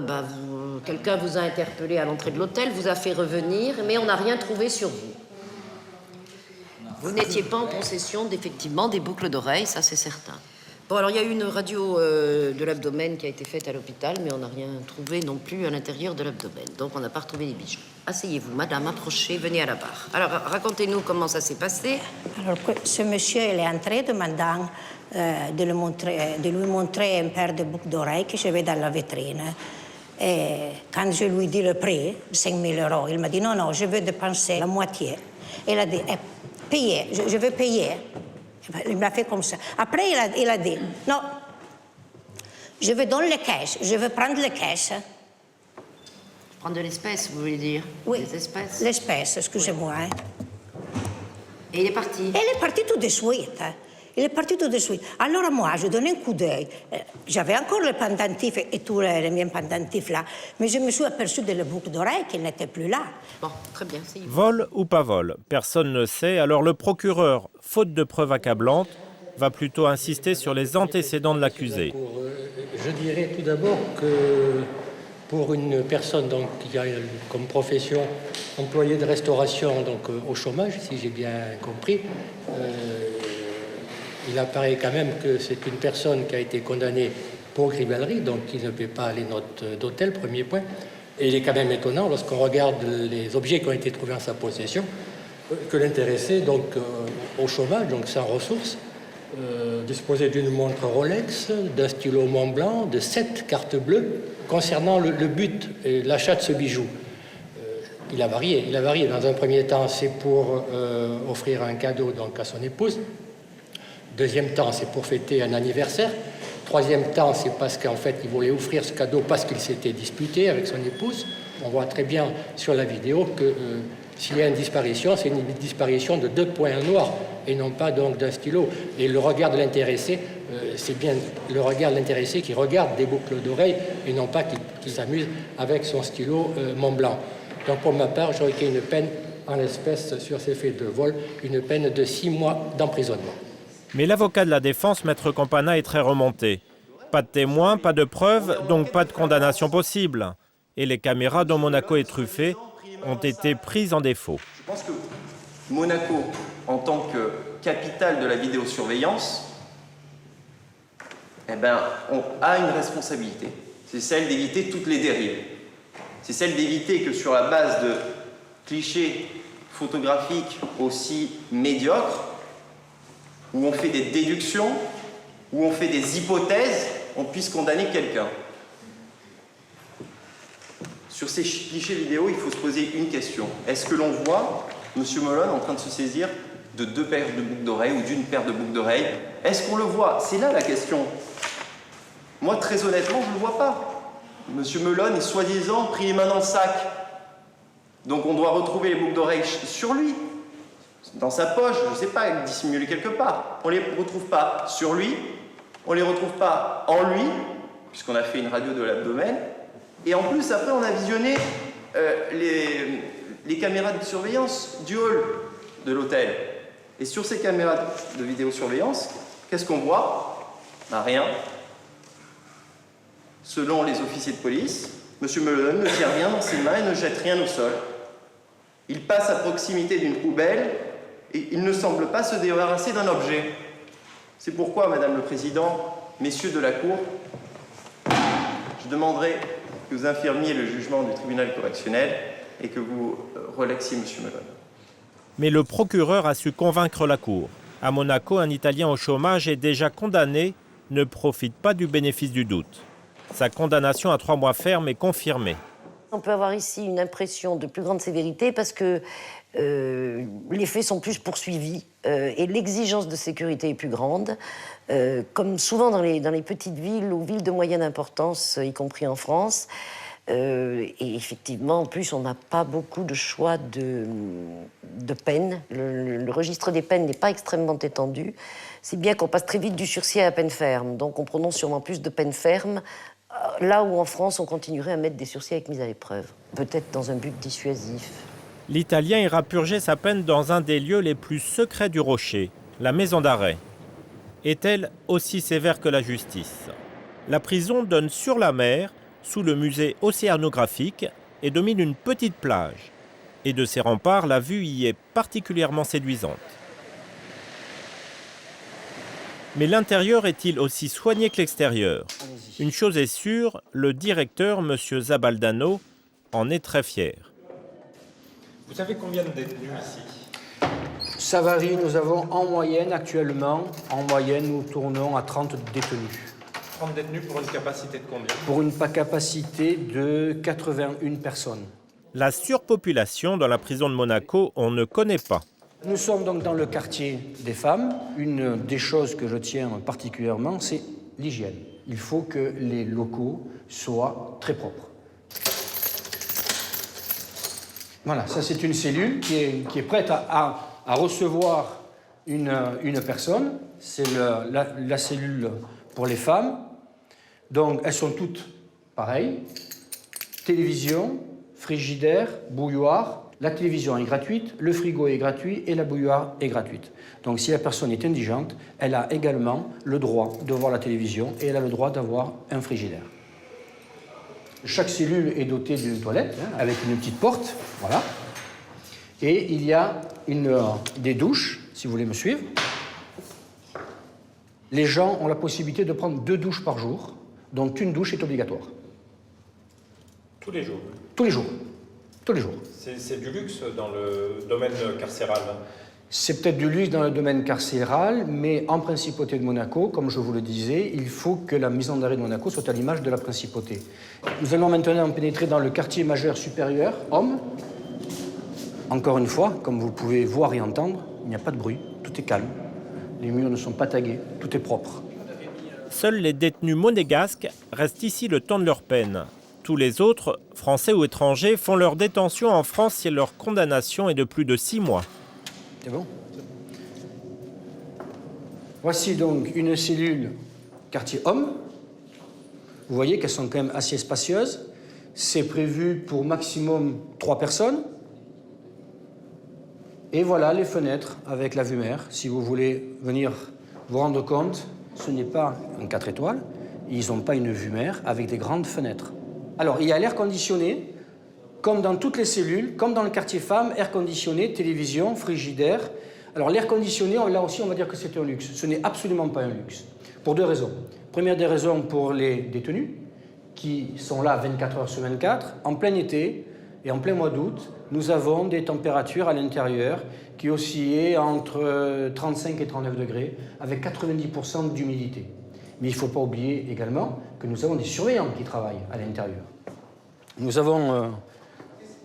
quelqu'un vous a interpellé à l'entrée de l'hôtel, vous a fait revenir, mais on n'a rien trouvé sur vous. Vous n'étiez pas en possession d'effectivement des boucles d'oreilles, ça c'est certain. Bon, alors il y a eu une radio de l'abdomen qui a été faite à l'hôpital, mais on n'a rien trouvé non plus à l'intérieur de l'abdomen. Donc on n'a pas retrouvé les bijoux. Asseyez-vous, madame, approchez, venez à la barre. Alors racontez-nous comment ça s'est passé.
Alors ce monsieur, il est entré demandant de lui montrer un paire de boucles d'oreilles que j'avais dans la vitrine. Et quand je lui dis le prix, 5 000 €, il m'a dit non, je veux dépenser la moitié. Il a dit, payer, je veux payer. Il m'a fait comme ça. Après, il a dit, non, je veux donner les caisses, je veux prendre les caisses.
Prendre de l'espèce, vous voulez dire?
Oui,
des espèces.
L'espèce, excusez-moi.
Et il est parti?
Il est parti tout de suite. Il est parti tout de suite. Alors moi, je donnais un coup d'œil. J'avais encore le pendentif et tous les miens pendentifs là, mais je me suis aperçu de la boucle d'oreille qui n'était plus là.
Bon, très bien.
Vol ou pas vol, personne ne sait. Alors le procureur, faute de preuves accablantes, va plutôt insister sur les antécédents de l'accusé.
Je dirais tout d'abord que pour une personne donc, qui a comme profession employée de restauration donc, au chômage, si j'ai bien compris, il apparaît quand même que c'est une personne qui a été condamnée pour grivallerie, donc qui ne paie pas les notes d'hôtel, premier point. Et il est quand même étonnant, lorsqu'on regarde les objets qui ont été trouvés en sa possession, que l'intéressé, donc au chômage, donc sans ressources, disposait d'une montre Rolex, d'un stylo Montblanc, de 7 cartes bleues. Concernant le but et l'achat de ce bijou, il a varié. Dans un premier temps, c'est pour offrir un cadeau donc, à son épouse. Deuxième temps, c'est pour fêter un anniversaire. Troisième temps, c'est parce qu'en fait, il voulait offrir ce cadeau parce qu'il s'était disputé avec son épouse. On voit très bien sur la vidéo que s'il y a une disparition, c'est une disparition de 2 points noirs et non pas donc d'un stylo. Et le regard de l'intéressé, c'est bien le regard de l'intéressé qui regarde des boucles d'oreilles et non pas qui s'amuse avec son stylo Montblanc. Donc pour ma part, j'aurais été une peine en l'espèce sur ces faits de vol, une peine de 6 mois d'emprisonnement.
Mais l'avocat de la défense, Maître Campana, est très remonté. Pas de témoins, pas de preuves, donc pas de condamnation possible. Et les caméras dont Monaco est truffé ont été prises en défaut.
Je pense que Monaco, en tant que capitale de la vidéosurveillance, a une responsabilité. C'est celle d'éviter toutes les dérives. C'est celle d'éviter que sur la base de clichés photographiques aussi médiocres, où on fait des déductions, où on fait des hypothèses, on puisse condamner quelqu'un. Sur ces clichés vidéo, il faut se poser une question. Est-ce que l'on voit M. Molon en train de se saisir de 2 paires de boucles d'oreilles ou d'une paire de boucles d'oreilles? Est-ce qu'on le voit? C'est là la question. Moi, très honnêtement, je ne le vois pas. M. Molon est soi-disant pris les mains dans le sac. Donc on doit retrouver les boucles d'oreilles sur lui, dans sa poche, je ne sais pas, dissimulées quelque part. On ne les retrouve pas sur lui, on ne les retrouve pas en lui, puisqu'on a fait une radio de l'abdomen. Et en plus, après, on a visionné les caméras de surveillance du hall de l'hôtel. Et sur ces caméras de vidéosurveillance, qu'est-ce qu'on voit? Rien. Selon les officiers de police, M. Molon ne tient rien dans ses mains et ne jette rien au sol. Il passe à proximité d'une poubelle et il ne semble pas se débarrasser d'un objet. C'est pourquoi, Madame le Président, messieurs de la Cour, je demanderai que vous infirmiez le jugement du tribunal correctionnel et que vous relaxiez M. Molon.
Mais le procureur a su convaincre la Cour. À Monaco, un Italien au chômage est déjà condamné, ne profite pas du bénéfice du doute. Sa condamnation à 3 mois ferme est confirmée.
On peut avoir ici une impression de plus grande sévérité parce que les faits sont plus poursuivis et l'exigence de sécurité est plus grande. Comme souvent dans les petites villes ou villes de moyenne importance, y compris en France. Et effectivement, en plus, on n'a pas beaucoup de choix de peines. Le registre des peines n'est pas extrêmement étendu. C'est bien qu'on passe très vite du sursis à la peine ferme. Donc on prononce sûrement plus de peines fermes, là où en France, on continuerait à mettre des sursis avec mise à l'épreuve. Peut-être dans un but dissuasif.
L'Italien ira purger sa peine dans un des lieux les plus secrets du Rocher, la maison d'arrêt. Est-elle aussi sévère que la justice? La prison donne sur la mer, sous le musée océanographique, et domine une petite plage. Et de ses remparts, la vue y est particulièrement séduisante. Mais l'intérieur est-il aussi soigné que l'extérieur? Une chose est sûre, le directeur, M. Zabaldano, en est très fier.
Vous savez combien de détenus ici?
Ça varie, nous avons en moyenne actuellement, nous tournons à 30 détenus.
30 détenus pour une capacité de combien?
Pour une capacité de 81 personnes.
La surpopulation dans la prison de Monaco, on ne connaît pas.
Nous sommes donc dans le quartier des femmes. Une des choses que je tiens particulièrement, c'est l'hygiène. Il faut que les locaux soient très propres. Voilà, ça c'est une cellule qui est prête à recevoir une personne. C'est la cellule pour les femmes. Donc elles sont toutes pareilles. Télévision, frigidaire, bouilloire. La télévision est gratuite, le frigo est gratuit et la bouilloire est gratuite. Donc si la personne est indigente, elle a également le droit de voir la télévision et elle a le droit d'avoir un frigidaire. Chaque cellule est dotée d'une toilette avec une petite porte, voilà. Et il y a des douches, si vous voulez me suivre. Les gens ont la possibilité de prendre 2 douches par jour, dont une douche est obligatoire.
Tous les jours?
Tous les jours. Tous les jours.
C'est du luxe dans le domaine carcéral?
C'est peut-être du luxe dans le domaine carcéral, mais en principauté de Monaco, comme je vous le disais, il faut que la maison d'arrêt de Monaco soit à l'image de la principauté. Nous allons maintenant pénétrer dans le quartier majeur supérieur, hommes. Encore une fois, comme vous pouvez voir et entendre, il n'y a pas de bruit, tout est calme. Les murs ne sont pas tagués, tout est propre.
Seuls les détenus monégasques restent ici le temps de leur peine. Tous les autres, français ou étrangers, font leur détention en France si leur condamnation est de plus de 6 mois.
C'est bon. Voici donc une cellule quartier homme. Vous voyez qu'elles sont quand même assez spacieuses. C'est prévu pour maximum 3 personnes. Et voilà les fenêtres avec la vue mer. Si vous voulez venir vous rendre compte, ce n'est pas un 4 étoiles. Ils n'ont pas une vue mer avec des grandes fenêtres. Alors, il y a l'air conditionné comme dans toutes les cellules, comme dans le quartier femmes, air conditionné, télévision, frigidaire. Alors l'air conditionné, là aussi on va dire que c'est un luxe. Ce n'est absolument pas un luxe, pour 2 raisons. Première des raisons pour les détenus, qui sont là 24 heures sur 24, en plein été et en plein mois d'août, nous avons des températures à l'intérieur qui oscillaient entre 35 et 39 degrés, avec 90% d'humidité. Mais il ne faut pas oublier également que nous avons des surveillants qui travaillent à l'intérieur. Nous avons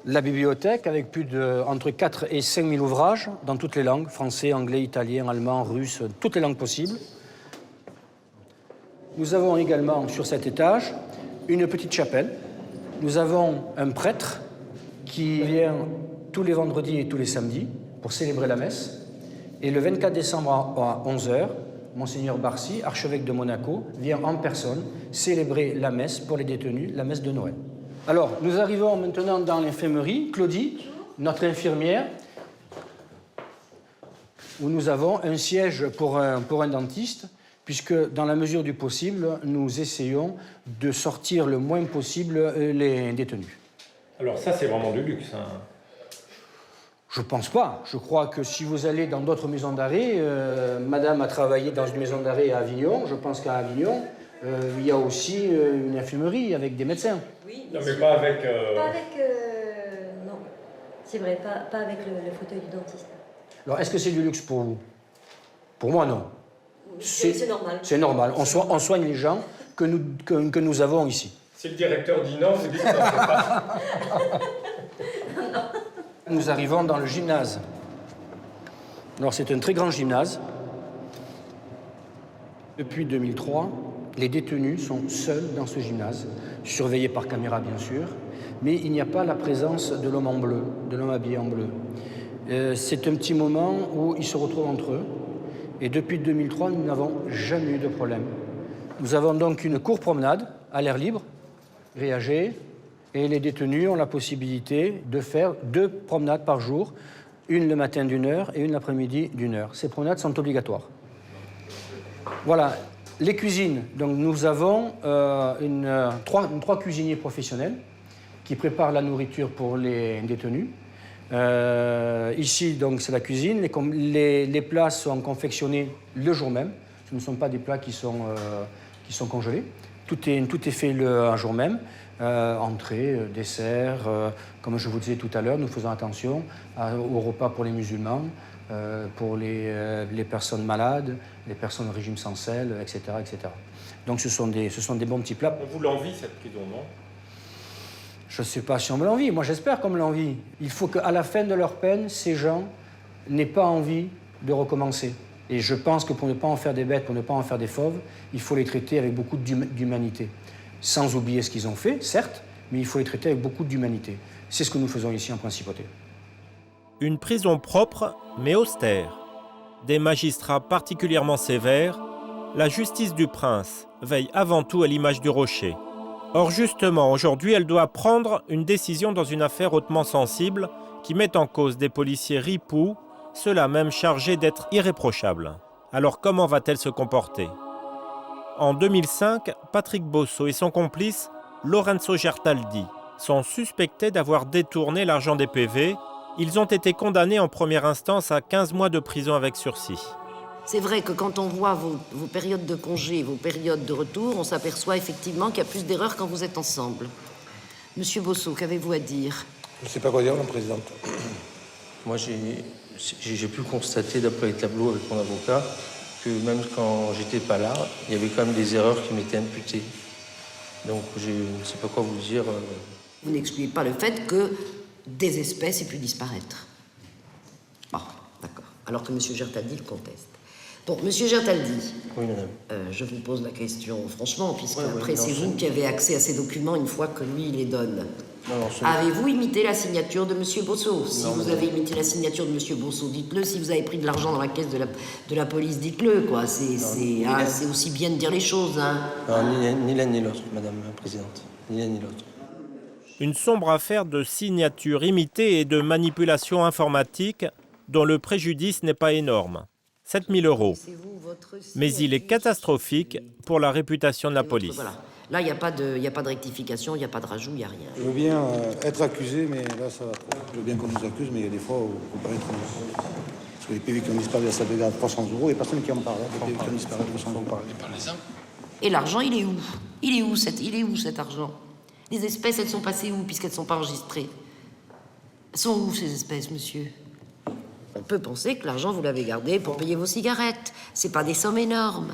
la bibliothèque avec entre 4 et 5 000 ouvrages dans toutes les langues, français, anglais, italien, allemand, russe, toutes les langues possibles. Nous avons également sur cet étage une petite chapelle. Nous avons un prêtre qui vient tous les vendredis et tous les samedis pour célébrer la messe. Et le 24 décembre à 11h, Monseigneur Barcy, archevêque de Monaco, vient en personne célébrer la messe pour les détenus, la messe de Noël. Alors, nous arrivons maintenant dans l'infirmerie. Claudie, notre infirmière, où nous avons un siège pour un dentiste, puisque dans la mesure du possible, nous essayons de sortir le moins possible les détenus.
Alors ça, c'est vraiment du luxe. Hein.
Je pense pas. Je crois que si vous allez dans d'autres maisons d'arrêt, madame a travaillé dans une maison d'arrêt à Avignon, je pense qu'à Avignon, il y a aussi une infirmerie avec des médecins.
Oui,
non, mais pas avec...
Pas avec... non, c'est vrai, pas avec le fauteuil du dentiste.
Alors, est-ce que c'est du luxe pour vous? Pour moi, non.
C'est normal.
C'est normal. On soigne les gens que nous avons ici.
Si le directeur dit non, vous dites non, c'est pas...
Nous arrivons dans le gymnase. Alors, c'est un très grand gymnase. Depuis 2003, les détenus sont seuls dans ce gymnase, surveillés par caméra, bien sûr, mais il n'y a pas la présence de l'homme en bleu, de l'homme habillé en bleu. C'est un petit moment où ils se retrouvent entre eux. Et depuis 2003, nous n'avons jamais eu de problème. Nous avons donc une courte promenade à l'air libre, grillagée, et les détenus ont la possibilité de faire 2 promenades par jour, une le matin d'1 heure et une l'après-midi d'1 heure. Ces promenades sont obligatoires. Voilà, les cuisines. Donc nous avons 3 cuisiniers professionnels qui préparent la nourriture pour les détenus. Ici, donc, c'est la cuisine. Les plats sont confectionnés le jour même. Ce ne sont pas des plats qui sont congelés. Tout est fait un jour même. Entrée, dessert. Comme je vous disais tout à l'heure, nous faisons attention au repas pour les musulmans, pour les personnes malades, les personnes au régime sans sel, etc., etc. Donc ce sont des bons petits plats.
On vous l'envie, cette prison, non?
Je ne sais pas si on me l'envie. Moi, j'espère qu'on me l'envie. Il faut qu'à la fin de leur peine, ces gens n'aient pas envie de recommencer. Et je pense que pour ne pas en faire des bêtes, pour ne pas en faire des fauves, il faut les traiter avec beaucoup d'humanité. Sans oublier ce qu'ils ont fait, certes, mais il faut les traiter avec beaucoup d'humanité. C'est ce que nous faisons ici en Principauté.
Une prison propre, mais austère. Des magistrats particulièrement sévères, la justice du prince veille avant tout à l'image du rocher. Or justement, aujourd'hui, elle doit prendre une décision dans une affaire hautement sensible qui met en cause des policiers ripoux, ceux-là même chargés d'être irréprochables. Alors comment va-t-elle se comporter? En 2005, Patrick Bosso et son complice, Lorenzo Gertaldi, sont suspectés d'avoir détourné l'argent des PV. Ils ont été condamnés en première instance à 15 mois de prison avec sursis.
C'est vrai que quand on voit vos périodes de congé, vos périodes de retour, on s'aperçoit effectivement qu'il y a plus d'erreurs quand vous êtes ensemble. Monsieur Bosso, qu'avez-vous à dire?
Je ne sais pas quoi dire, Madame la Présidente.
Moi, j'ai pu constater, d'après les tableaux avec mon avocat, que même quand j'étais pas là, il y avait quand même des erreurs qui m'étaient imputées. Donc, je ne sais pas quoi vous dire.
Vous n'excluez pas le fait que des espèces aient pu disparaître. Bon, d'accord. Alors que monsieur Gertaldi le conteste. Donc, monsieur Gertaldi,
oui, madame.
Je vous pose la question franchement, puisque après c'est vous qui avez accès à ces documents une fois que lui les donne. Avez-vous imité la signature de monsieur Bosso? Si vous avez imité la signature de monsieur Bosso, dites-le. Si vous avez pris de l'argent dans la caisse de la police, dites-le, quoi. C'est aussi bien de dire les choses, hein.
Non, ni l'un ni l'autre, madame la présidente. Ni l'un ni l'autre.
Une sombre affaire de signature imitée et de manipulation informatique dont le préjudice n'est pas énorme. 7 000 €. Mais il est catastrophique pour la réputation de la police.
Voilà. Là, il n'y a pas de rectification, il n'y a pas de rajout, il n'y a rien.
Je veux bien être accusé, mais là, ça va trop. Je veux bien qu'on nous accuse, mais il y a des fois où il faut pas être... Parce que les PV qui ont disparu à sa brigade, 300 €, il n'y a personne qui en parle. Les PV qui ont disparu, 300 €.
Et l'argent, il est où? Il est où cet argent? Les espèces, elles sont passées où, puisqu'elles ne sont pas enregistrées? Elles sont où, ces espèces, monsieur? On peut penser que l'argent, vous l'avez gardé pour payer vos cigarettes. C'est pas des sommes énormes.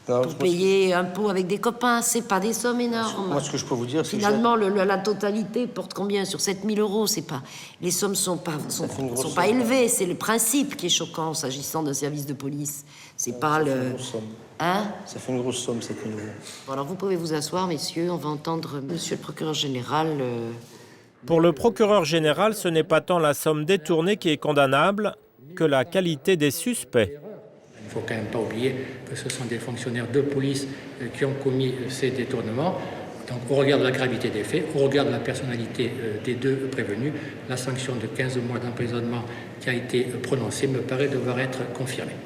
Pour payer un pot avec des copains, c'est pas des sommes énormes.
Moi, ce que je peux vous dire, c'est que...
Finalement, la totalité porte combien? Sur 7 000 €, c'est pas... Les sommes sont pas élevées. C'est le principe qui est choquant, s'agissant d'un service de police. C'est pas le... Hein?
Ça fait une grosse somme, 7 000 €.
Bon, alors, vous pouvez vous asseoir, messieurs. On va entendre monsieur le procureur général...
Pour le procureur général, ce n'est pas tant la somme détournée qui est condamnable que la qualité des suspects.
Il ne faut quand même pas oublier que ce sont des fonctionnaires de police qui ont commis ces détournements. Donc, au regard de la gravité des faits, au regard de la personnalité des deux prévenus, la sanction de 15 mois d'emprisonnement qui a été prononcée me paraît devoir être confirmée.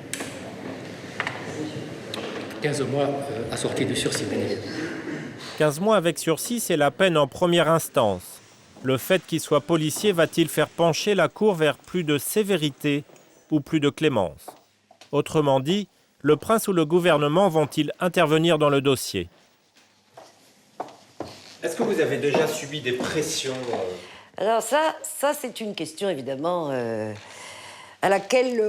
15 mois assortis de sursis, bien évidemment.
15 mois avec sursis, c'est la peine en première instance. Le fait qu'il soit policier va-t-il faire pencher la Cour vers plus de sévérité ou plus de clémence? Autrement dit, le prince ou le gouvernement vont-ils intervenir dans le dossier?
Est-ce que vous avez déjà subi des pressions
Alors ça c'est une question évidemment à laquelle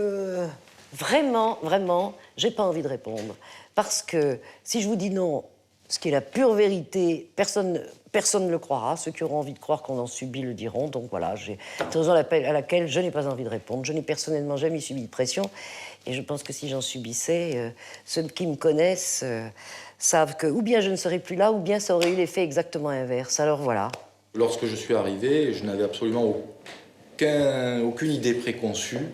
vraiment, j'ai pas envie de répondre. Parce que si je vous dis non, ce qui est la pure vérité, personne ne le croira. Ceux qui auront envie de croire qu'on en subit le diront. Donc voilà, c'est une raison à laquelle je n'ai pas envie de répondre. Je n'ai personnellement jamais subi de pression. Et je pense que si j'en subissais, ceux qui me connaissent savent que ou bien je ne serais plus là, ou bien ça aurait eu l'effet exactement inverse. Alors voilà.
Lorsque je suis arrivé, je n'avais absolument aucune idée préconçue,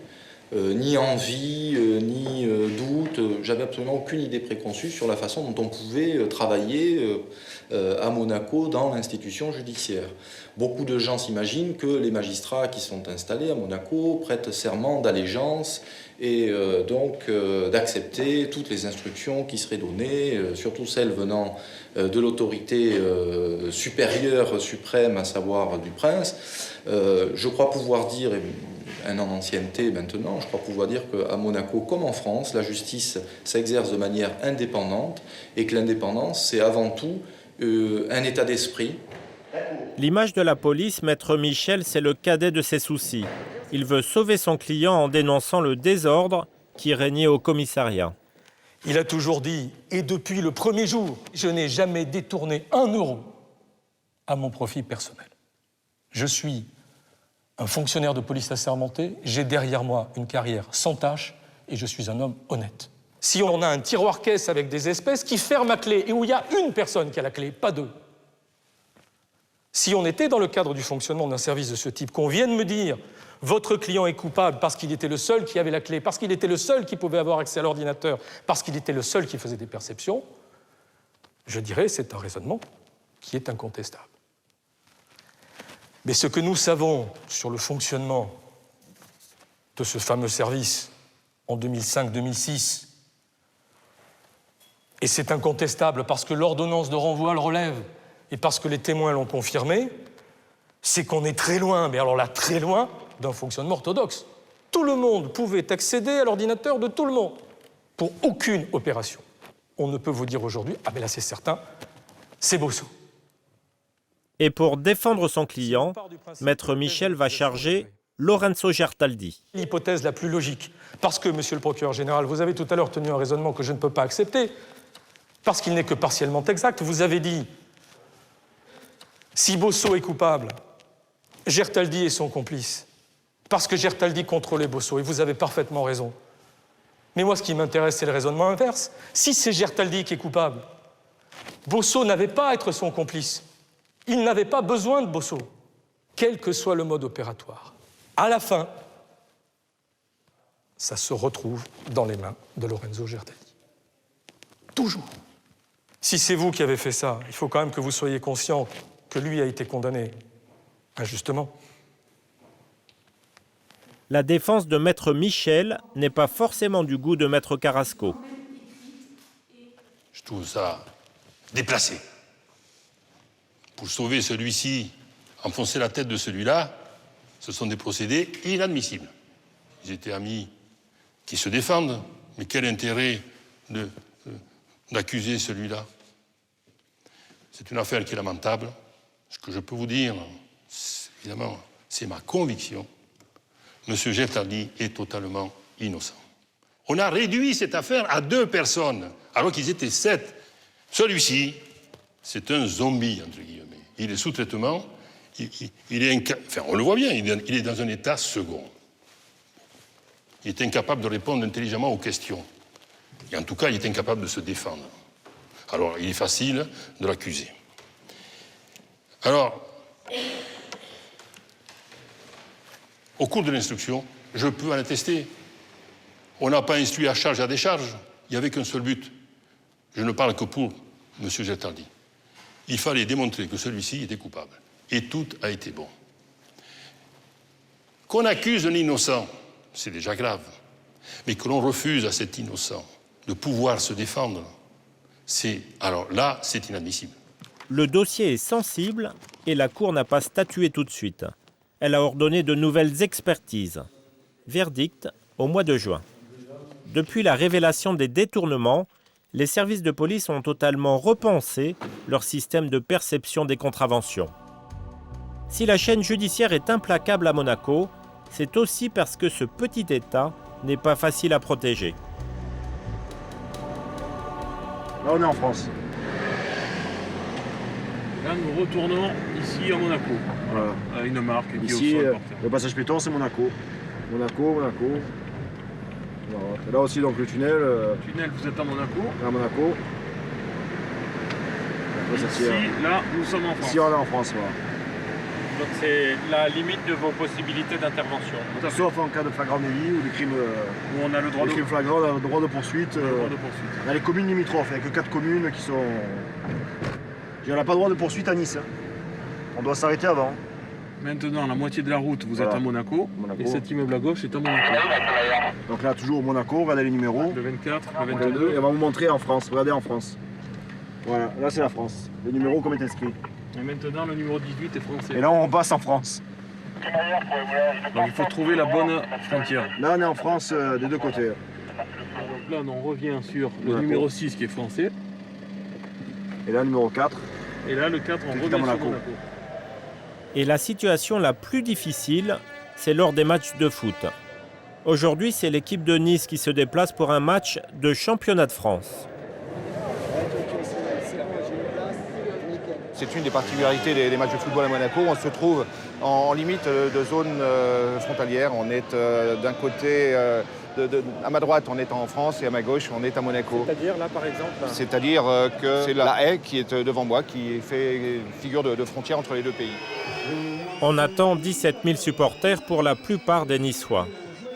ni envie, ni doute. J'avais absolument aucune idée préconçue sur la façon dont on pouvait travailler à Monaco dans l'institution judiciaire. Beaucoup de gens s'imaginent que les magistrats qui sont installés à Monaco prêtent serment d'allégeance et donc d'accepter toutes les instructions qui seraient données, surtout celles venant de l'autorité supérieure, suprême, à savoir du prince. Je crois pouvoir dire, un an d'ancienneté maintenant, je crois pouvoir dire qu'à Monaco, comme en France, la justice s'exerce de manière indépendante et que l'indépendance, c'est avant tout un état d'esprit.
L'image de la police, Maître Michel, c'est le cadet de ses soucis. Il veut sauver son client en dénonçant le désordre qui régnait au commissariat.
Il a toujours dit, et depuis le premier jour, je n'ai jamais détourné 1 € à mon profit personnel. Je suis un fonctionnaire de police assermenté, j'ai derrière moi une carrière sans tâche et je suis un homme honnête. Si on a un tiroir-caisse avec des espèces qui ferme à clé et où il y a une personne qui a la clé, pas deux. Si on était dans le cadre du fonctionnement d'un service de ce type, qu'on vienne me dire « votre client est coupable parce qu'il était le seul qui avait la clé, parce qu'il était le seul qui pouvait avoir accès à l'ordinateur, parce qu'il était le seul qui faisait des perceptions », je dirais c'est un raisonnement qui est incontestable. Mais ce que nous savons sur le fonctionnement de ce fameux service en 2005-2006, et c'est incontestable parce que l'ordonnance de renvoi le relève et parce que les témoins l'ont confirmé, c'est qu'on est très loin, mais alors là, très loin, d'un fonctionnement orthodoxe. Tout le monde pouvait accéder à l'ordinateur de tout le monde pour aucune opération. On ne peut vous dire aujourd'hui, ah ben là c'est certain, c'est Bosso.
Et pour défendre son client, Maître Michel va charger Lorenzo Gertaldi.
L'hypothèse la plus logique, parce que, monsieur le procureur général, vous avez tout à l'heure tenu un raisonnement que je ne peux pas accepter, parce qu'il n'est que partiellement exact. Vous avez dit, si Bosso est coupable, Gertaldi est son complice, parce que Gertaldi contrôlait Bosso, et vous avez parfaitement raison. Mais moi, ce qui m'intéresse, c'est le raisonnement inverse. Si c'est Gertaldi qui est coupable, Bosso n'avait pas à être son complice. Il n'avait pas besoin de Bosso, quel que soit le mode opératoire. À la fin, ça se retrouve dans les mains de Lorenzo Gertaldi. Toujours. Si c'est vous qui avez fait ça, il faut quand même que vous soyez conscient que lui a été condamné injustement.
La défense de Maître Michel n'est pas forcément du goût de Maître Carrasco.
Je trouve ça déplacé. Pour sauver celui-ci, enfoncer la tête de celui-là, ce sont des procédés inadmissibles. Ils étaient amis qui se défendent, mais quel intérêt d'accuser celui-là? C'est une affaire qui est lamentable. Ce que je peux vous dire, évidemment, c'est ma conviction. Monsieur Geltardi est totalement innocent. On a réduit cette affaire à 2 personnes, alors qu'ils étaient 7. Celui-ci, c'est un zombie, entre guillemets. Il est sous traitement, il est enfin, on le voit bien, il est dans un état second. Il est incapable de répondre intelligemment aux questions. Et en tout cas, il est incapable de se défendre. Alors, il est facile de l'accuser. Alors, au cours de l'instruction, je peux en attester. On n'a pas instruit à charge et à décharge. Il n'y avait qu'un seul but. Je ne parle que pour M. Geltardi. Il fallait démontrer que celui-ci était coupable. Et tout a été bon. Qu'on accuse un innocent, c'est déjà grave. Mais que l'on refuse à cet innocent de pouvoir se défendre, alors là, c'est inadmissible.
Le dossier est sensible et la Cour n'a pas statué tout de suite. Elle a ordonné de nouvelles expertises. Verdict au mois de juin. Depuis la révélation des détournements, les services de police ont totalement repensé leur système de perception des contraventions. Si la chaîne judiciaire est implacable à Monaco, c'est aussi parce que ce petit État n'est pas facile à protéger.
Là, on est en France.
Là, nous retournons ici à Monaco.
Voilà.
À une marque qui
ici,
est au
le passage piéton, c'est Monaco. Monaco. Voilà. Et là aussi, donc, le tunnel.
Tunnel, vous êtes à Monaco.
À Monaco.
Ici, là, nous sommes en France.
Ici, on est en France, voilà.
Donc c'est la limite de vos possibilités d'intervention.
Sauf en cas de flagrant délit ou des crimes,
où on a le droit
crimes flagrants, on a le droit de poursuite. On a les communes limitrophes, il n'y a que 4 communes qui sont... On n'a pas le droit de poursuite à Nice. On doit s'arrêter avant.
Maintenant, la moitié de la route, vous êtes à Monaco, et cet immeuble à gauche est à Monaco.
Donc là, toujours au Monaco, regardez les numéros.
Le 24, le 22.
Et on va vous montrer en France, regardez en France. Voilà, là c'est la France, le numéro comme est inscrit.
Et maintenant, le numéro 18 est français.
Et là, on passe en France.
Donc il faut trouver la bonne frontière.
Là, on est en France des deux côtés.
Donc là, on revient sur le numéro 6 qui est français.
Et là, le numéro 4.
Et là, le 4, on revient sur Monaco.
Et la situation la plus difficile, c'est lors des matchs de foot. Aujourd'hui, c'est l'équipe de Nice qui se déplace pour un match de championnat de France.
C'est une des particularités des matchs de football à Monaco. On se trouve en limite de zone frontalière. On est d'un côté, à ma droite, on est en France et à ma gauche, on est à Monaco.
C'est-à-dire là, par exemple
C'est-à-dire que c'est la haie qui est devant moi, qui fait figure de frontière entre les deux pays.
On attend 17 000 supporters pour la plupart des Niçois.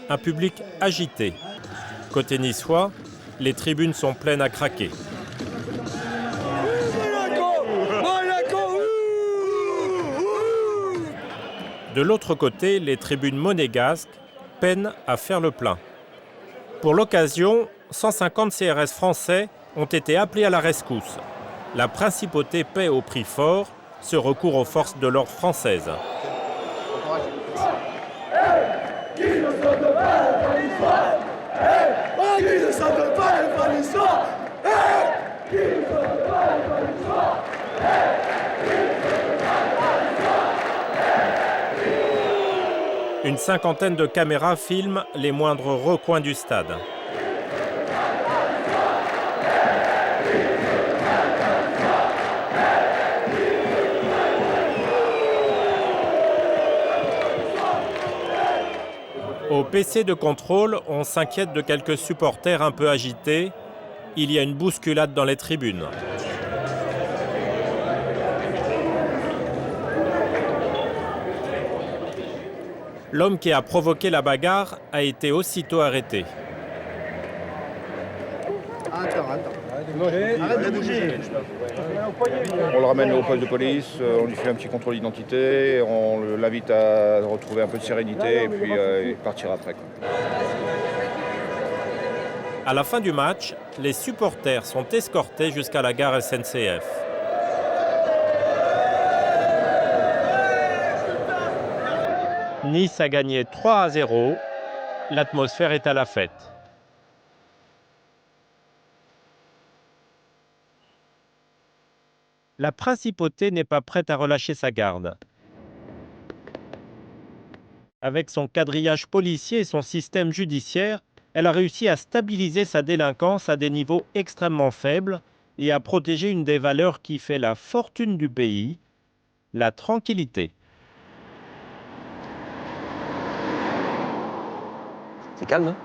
Un public agité. Côté niçois, les tribunes sont pleines à craquer. De l'autre côté, les tribunes monégasques peinent à faire le plein. Pour l'occasion, 150 CRS français ont été appelés à la rescousse. La principauté paie au prix fort ce recours aux forces de l'ordre françaises. Une cinquantaine de caméras filment les moindres recoins du stade. Au PC de contrôle, on s'inquiète de quelques supporters un peu agités. Il y a une bousculade dans les tribunes. L'homme qui a provoqué la bagarre a été aussitôt arrêté.
Attends.
Arrête de bouger.
On le ramène au poste de police, on lui fait un petit contrôle d'identité, on l'invite à retrouver un peu de sérénité et puis il partira après, quoi.
À la fin du match, les supporters sont escortés jusqu'à la gare SNCF. Nice a gagné 3-0. L'atmosphère est à la fête. La principauté n'est pas prête à relâcher sa garde. Avec son quadrillage policier et son système judiciaire, elle a réussi à stabiliser sa délinquance à des niveaux extrêmement faibles et à protéger une des valeurs qui fait la fortune du pays, la tranquillité.
C'est calme, hein?